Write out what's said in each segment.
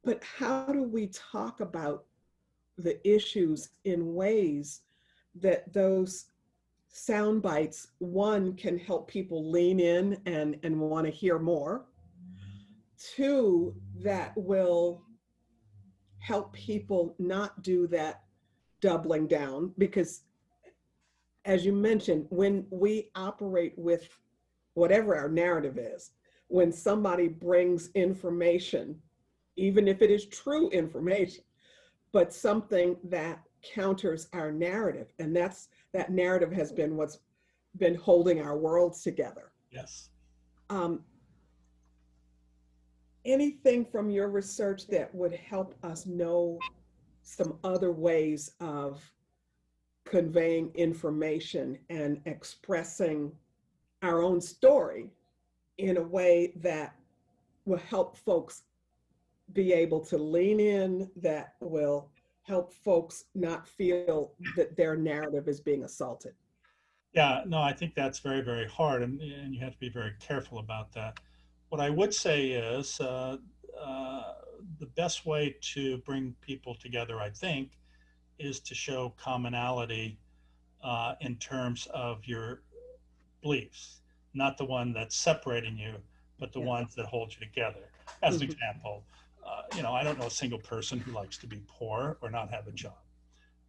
but how do we talk about the issues in ways that those sound bites, one, can help people lean in and want to hear more, two, that will help people not do that doubling down, because as you mentioned, when we operate with whatever our narrative is, when somebody brings information, even if it is true information, but something that counters our narrative, and that narrative has been what's been holding our worlds together. Yes. Um, Anything from your research that would help us know some other ways of conveying information and expressing our own story in a way that will help folks be able to lean in, that will help folks not feel that their narrative is being assaulted? Yeah, no, I think that's very, very hard, and you have to be very careful about that. What I would say is uh, the best way to bring people together, I think, is to show commonality in terms of your beliefs, not the one that's separating you, but the Yeah. ones that hold you together. As an Mhm. example, I don't know a single person who likes to be poor or not have a job.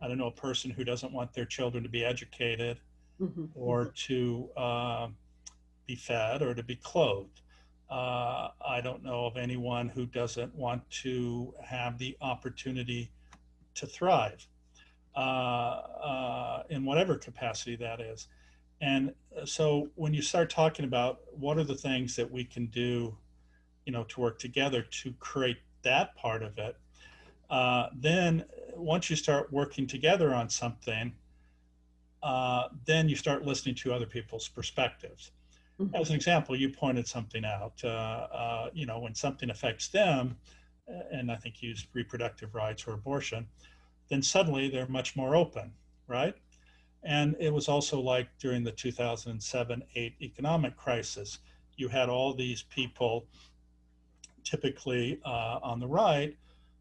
I don't know a person who doesn't want their children to be educated Mhm. or to be fed or to be clothed. I don't know of anyone who doesn't want to have the opportunity to thrive in whatever capacity that is. And so when you start talking about what are the things that we can do, to work together to create that part of it, then once you start working together on something, then you start listening to other people's perspectives. As Mhm. an example, you pointed something out. When something affects them, and I think you used reproductive rights or abortion, then suddenly they're much more open, right? And it was also like during the 2007-8 economic crisis. You had all these people, typically on the right,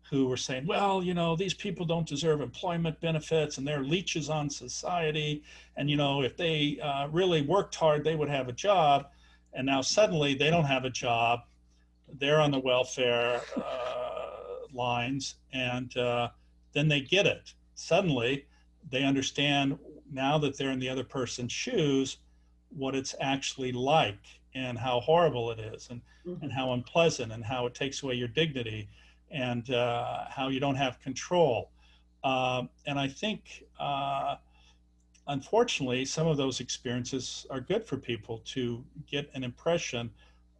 who were saying, well, these people don't deserve employment benefits and they're leeches on society. And, if they really worked hard, they would have a job. And now suddenly they don't have a job. They're on the welfare lines. And then they get it. Suddenly they understand, now that they're in the other person's shoes, what it's actually like and how horrible it is, and Mhm. how unpleasant, and how it takes away your dignity, and how you don't have control. And I think, unfortunately, some of those experiences are good for people to get an impression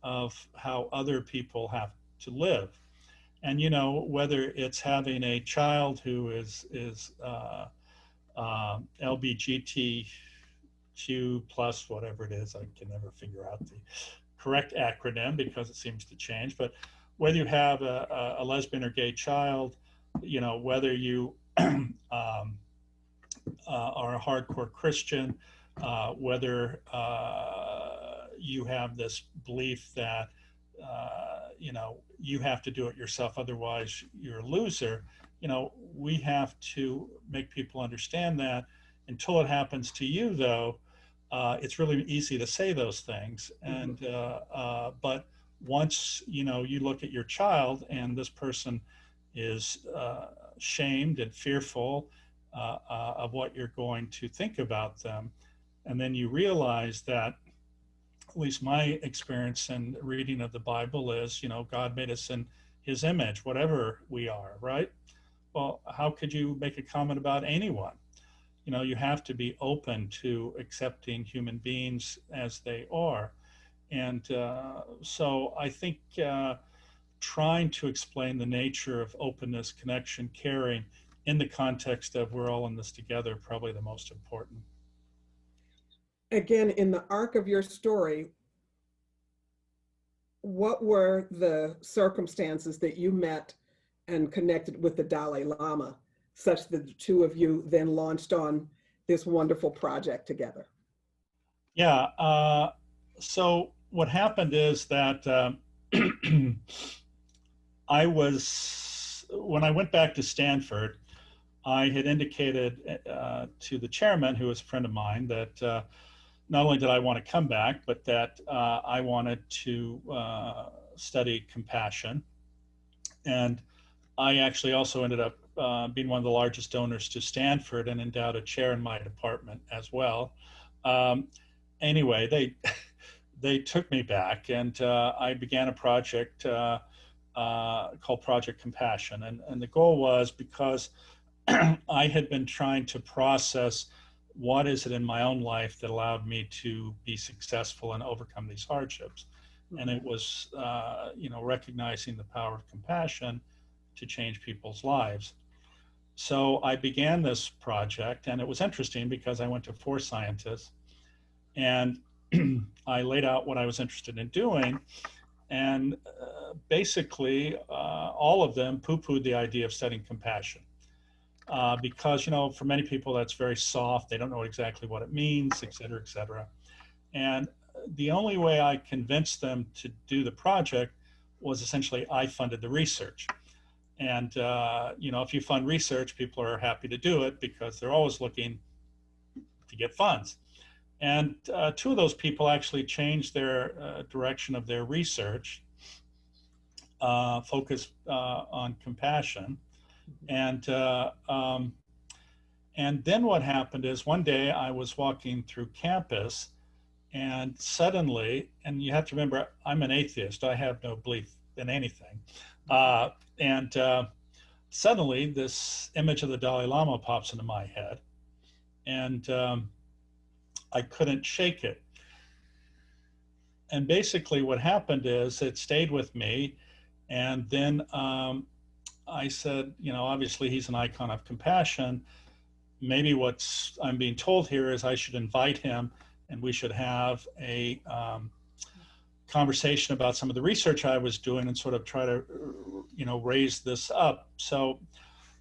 of how other people have to live. And whether it's having a child who is LBGTQ plus, whatever it is, I can never figure out the correct acronym because it seems to change. But whether you have a lesbian or gay child, whether you are a hardcore Christian, whether you have this belief that you have to do it yourself, otherwise you're a loser. We have to make people understand that. Until it happens to you, though, it's really easy to say those things. Mhm. But once you look at your child and this person is shamed and fearful of what you're going to think about them, and then you realize that, at least my experience and reading of the Bible is, God made us in His image, whatever we are, right? Well, how could you make a comment about anyone? You have to be open to accepting human beings as they are. And so I think trying to explain the nature of openness, connection, caring in the context of we're all in this together, probably the most important. Again, in the arc of your story, what were the circumstances that you met and connected with the Dalai Lama, such that the two of you then launched on this wonderful project together? Yeah. So what happened is that when I went back to Stanford, I had indicated to the chairman, who was a friend of mine, that not only did I want to come back, but that I wanted to study compassion. And I actually also ended up being one of the largest donors to Stanford and endowed a chair in my department as well. Anyway, they took me back, and I began a project called Project Compassion. And the goal was, because I had been trying to process what is it in my own life that allowed me to be successful and overcome these hardships. And it was, recognizing the power of compassion to change people's lives. So I began this project, and it was interesting because I went to 4 scientists, and I laid out what I was interested in doing. And basically, all of them poo-pooed the idea of studying compassion. Because, for many people, that's very soft. They don't know exactly what it means, et cetera, et cetera. And the only way I convinced them to do the project was essentially I funded the research. And, if you fund research, people are happy to do it because they're always looking to get funds. And 2 of those people actually changed their direction of their research, focused on compassion. And then what happened is, one day I was walking through campus, and suddenly, and you have to remember, I'm an atheist. I have no belief in anything. Suddenly this image of the Dalai Lama pops into my head, and I couldn't shake it. And basically what happened is it stayed with me. And then I said, obviously he's an icon of compassion. Maybe what I'm being told here is I should invite him, and we should have a conversation about some of the research I was doing and sort of try to, raise this up. So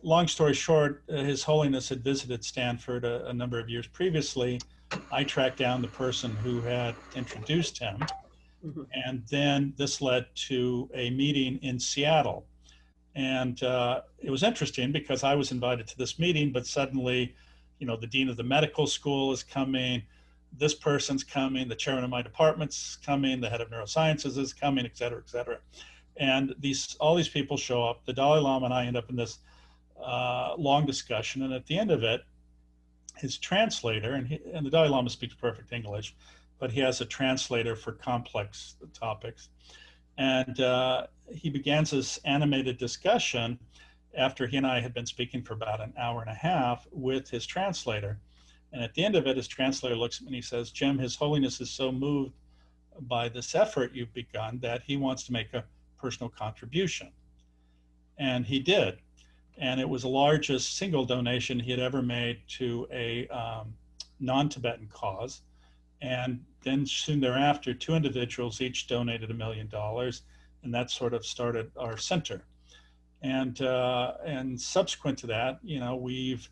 long story short, His Holiness had visited Stanford a number of years previously. I tracked down the person who had introduced him. And then this led to a meeting in Seattle. And it was interesting because I was invited to this meeting, but suddenly, the dean of the medical school is coming, this person's coming, the chairman of my department's coming, the head of neurosciences is coming, et cetera, et cetera. And all these people show up. The Dalai Lama and I end up in this long discussion. And at the end of it, his translator, and the Dalai Lama speaks perfect English, but he has a translator for complex topics. And he begins this animated discussion after he and I had been speaking for about an hour and a half with his translator. And at the end of it, his translator looks at me and he says, "Jim, His Holiness is so moved by this effort you've begun that he wants to make a personal contribution." And he did. And it was the largest single donation he had ever made to a non-Tibetan cause. And then soon thereafter, 2 individuals each donated $1 million, and that sort of started our center. And subsequent to that, we've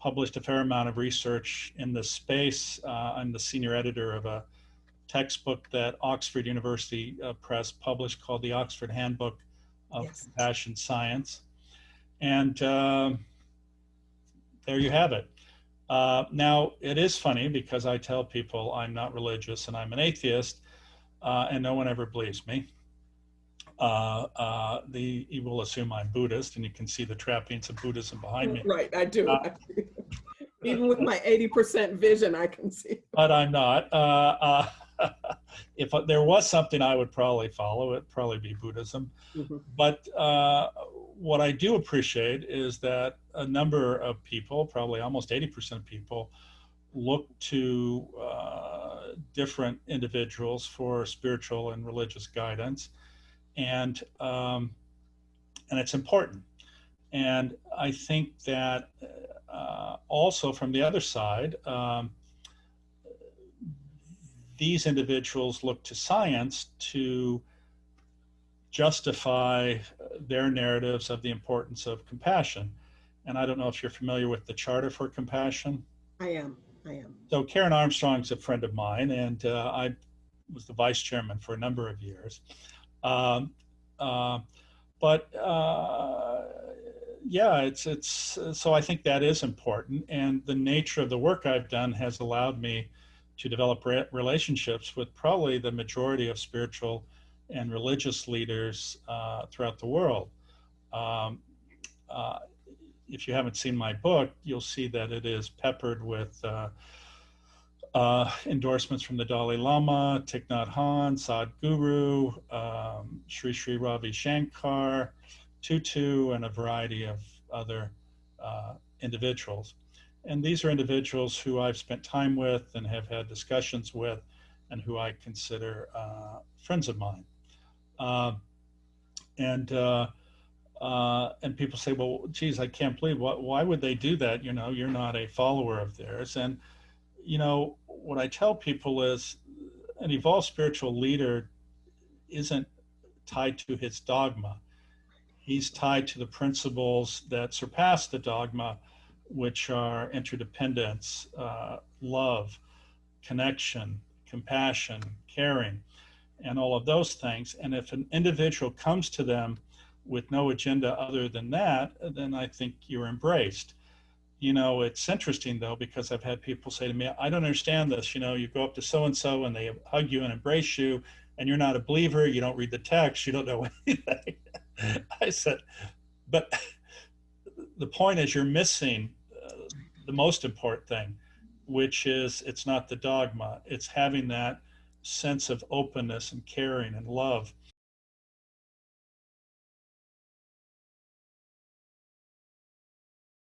published a fair amount of research in this space. I'm the senior editor of a textbook that Oxford University Press published called the Oxford Handbook of Compassion Science. And there you have it. Now, it is funny because I tell people I'm not religious and I'm an atheist, and no one ever believes me. You will assume I'm Buddhist, and you can see the trappings of Buddhism behind me. Right, I do. Even with my 80% vision, I can see. But I'm not. If there was something I would probably follow, it'd probably be Buddhism. But what I do appreciate is that a number of people, probably almost 80% of people, look to different individuals for spiritual and religious guidance, and it's important. And I think that also from the other side, these individuals look to science to justify their narratives of the importance of compassion. And I don't know if you're familiar with the Charter for Compassion. I am. So Karen Armstrong's a friend of mine, and I was the vice chairman for a number of years. but yeah, it's so I think that is important, and the nature of the work I've done has allowed me to develop relationships with probably the majority of spiritual and religious leaders throughout the world. Um, uh, if you haven't seen my book, you'll see that it is peppered with endorsements from the Dalai Lama, Thich Nhat Hanh, Sadhguru, Sri Sri Ravi Shankar, Tutu, and a variety of other individuals. And these are individuals who I've spent time with and have had discussions with, and who I consider friends of mine. Uh, and and people say, well, geez, I can't believe why would they do that? You know, you're not a follower of theirs. And, you know, what I tell people is an evolved spiritual leader isn't tied to his dogma. He's tied to the principles that surpass the dogma, which are interdependence, love, connection, compassion, caring, and all of those things. And if an individual comes to them with no agenda other than that, then I think you're embraced. You know, it's interesting though, because I've had people say to me, I don't understand this. You know, you go up to so and so and they hug you and embrace you, and you're not a believer, you don't read the text, you don't know anything. I said, but the point is, you're missing the most important thing, which is it's not the dogma, it's having that sense of openness and caring and love